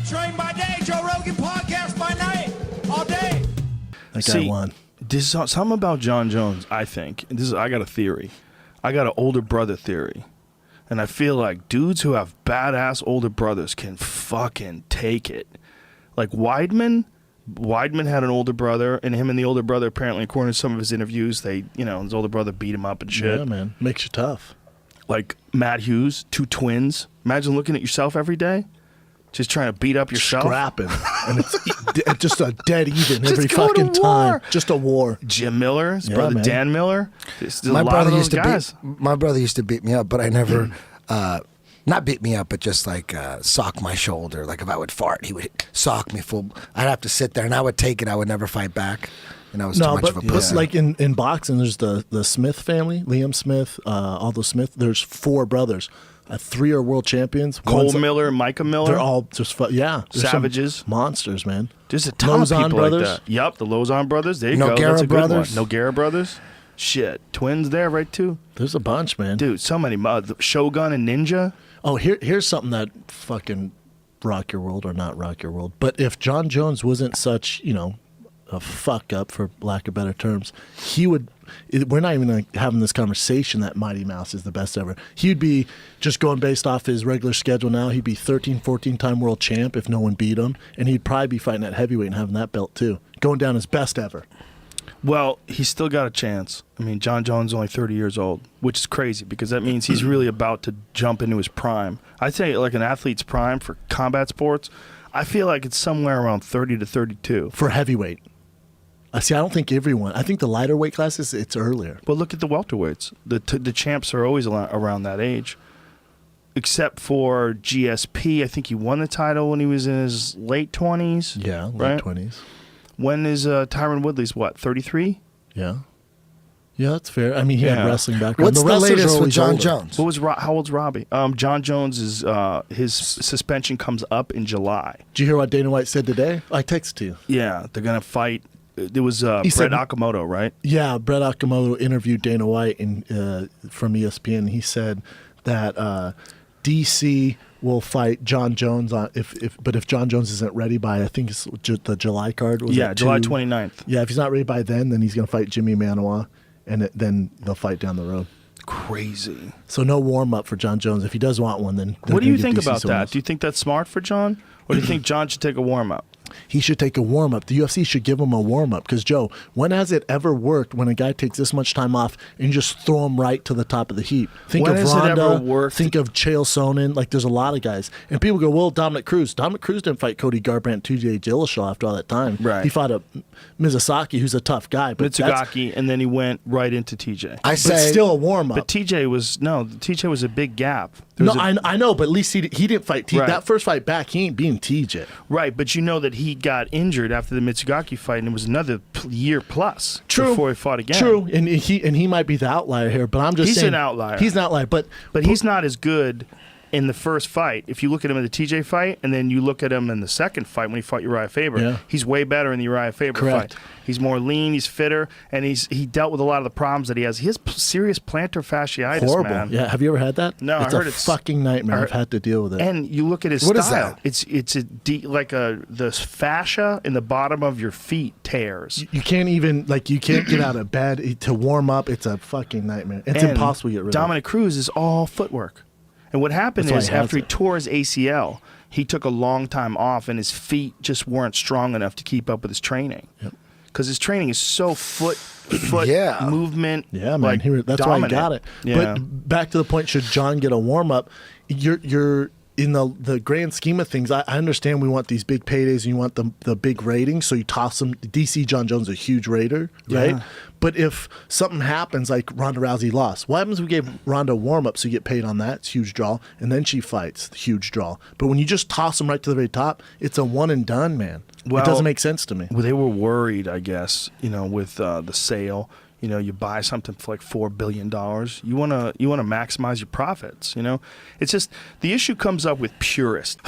Train by day, Joe Rogan podcast by night, all day. That guy won. This is something about Jon Jones, I think. I got a theory. I got an older brother theory. And I feel like dudes who have badass older brothers can fucking take it. Like Weidman had an older brother, and him and the older brother, apparently, according to some of his interviews, his older brother beat him up and shit. Yeah, man. Makes you tough. Like Matt Hughes, 2 twins. Imagine looking at yourself every day. Just trying to beat up yourself. Scrapping. And it's just a dead even every fucking time. Just a war. Jim Miller, his brother, man. Dan Miller. My brother used to beat me up, but I never, not beat me up, but just like sock my shoulder. Like if I would fart, he would sock me full. I'd have to sit there and I would take it. I would never fight back. And I was too much of a pussy. Like in boxing, there's the Smith family, Liam Smith, Aldo Smith. There's 4 brothers. 3 are world champions. Cole Miller, Micah Miller. They're all just savages, monsters, man. There's a ton of people brothers. like that. Yep, the Lozon brothers. There you go. That's a good one. Nogueira brothers. Shit, twins there, right too. There's a bunch, man. Dude, so many. Shogun and Ninja. Oh, here's something that fucking rock your world or not rock your world. But if Jon Jones wasn't such, a fuck up, for lack of better terms, he would. We're not even having this conversation that Mighty Mouse is the best ever. He'd be just going based off his regular schedule now. He'd be 13, 14-time world champ if no one beat him, and he'd probably be fighting at heavyweight and having that belt too, going down as best ever. Well, he's still got a chance. I mean, Jon Jones is only 30 years old, which is crazy because that means he's really about to jump into his prime. I'd say like an athlete's prime for combat sports, I feel like it's somewhere around 30 to 32. For heavyweight. See, I don't think everyone. I think the lighter weight classes, it's earlier. Well, look at the welterweights. The champs are always around that age, except for GSP. I think he won the title when he was in his late 20s. Yeah, right? late 20s. When is Tyron Woodley's what, 33? Yeah. Yeah, that's fair. I mean, he had wrestling background. What's the latest with Jon Jones? How old's Robbie? Jon Jones is his suspension comes up in July. Did you hear what Dana White said today? I texted you. Yeah, they're gonna fight. There was Brett Okamoto, right? Yeah, Brett Okamoto interviewed Dana White from ESPN. He said that DC will fight Jon Jones if Jon Jones isn't ready by, I think it's the July card. July 29th. Yeah, if he's not ready by then he's going to fight Jimmy Manoa, and then they'll fight down the road. Crazy. So no warm up for Jon Jones. If he does want one, then what do you think about that? Do you think that's smart for Jon, or do you think Jon should take a warm up? He should take a warm-up. The UFC should give him a warm-up. Because, Joe, when has it ever worked when a guy takes this much time off and you just throw him right to the top of the heap? Think of Ronda. Think of Chael Sonnen. Like, there's a lot of guys. And people go, well, Dominic Cruz. Dominic Cruz didn't fight Cody Garbrandt, TJ Dillashaw after all that time. Right. He fought a Mizusaki, who's a tough guy. But Mitsugaki, and then he went right into TJ. But still a warm-up. But TJ was a big gap. I know, but at least he didn't fight TJ. Right. That first fight back, he ain't being TJ. Right, but you know that he got injured after the Mitsugaki fight, and it was another year plus True. Before he fought again. True, and he might be the outlier here, but I'm just saying. He's an outlier. He's an outlier, but he's not as good in the first fight. If you look at him in the TJ fight, and then you look at him in the second fight when he fought Uriah Faber, he's way better in the Uriah Faber fight. He's more lean, he's fitter, and he dealt with a lot of the problems that he has. He has serious plantar fasciitis, horrible. Man. Yeah, have you ever had that? No, it's I heard it's a fucking nightmare. I've had to deal with it. And you look at his what style. Is that? It's the fascia in the bottom of your feet tears. You can't even you can't get out of bed to warm up. It's a fucking nightmare. It's impossible to get rid of. Dominic Cruz is all footwork. And what happened is after he tore his ACL, he took a long time off, and his feet just weren't strong enough to keep up with his training. Yep. Because his training is so foot movement. Yeah, man. That's dominant. why he got it. Yeah. But back to the point, should Jon get a warm up? You're in the grand scheme of things. I understand we want these big paydays and you want the big ratings, so you toss them. DC Jon Jones is a huge raider, right? Yeah. But if something happens like Ronda Rousey lost, what happens if we gave Ronda a warm up so you get paid on that? It's a huge draw, and then she fights, huge draw. But when you just toss them right to the very top, it's a one and done, man. Well, it doesn't make sense to me. Well, they were worried, I guess, with the sale. You buy something for like $4 billion. You want to maximize your profits. It's just the issue comes up with purists.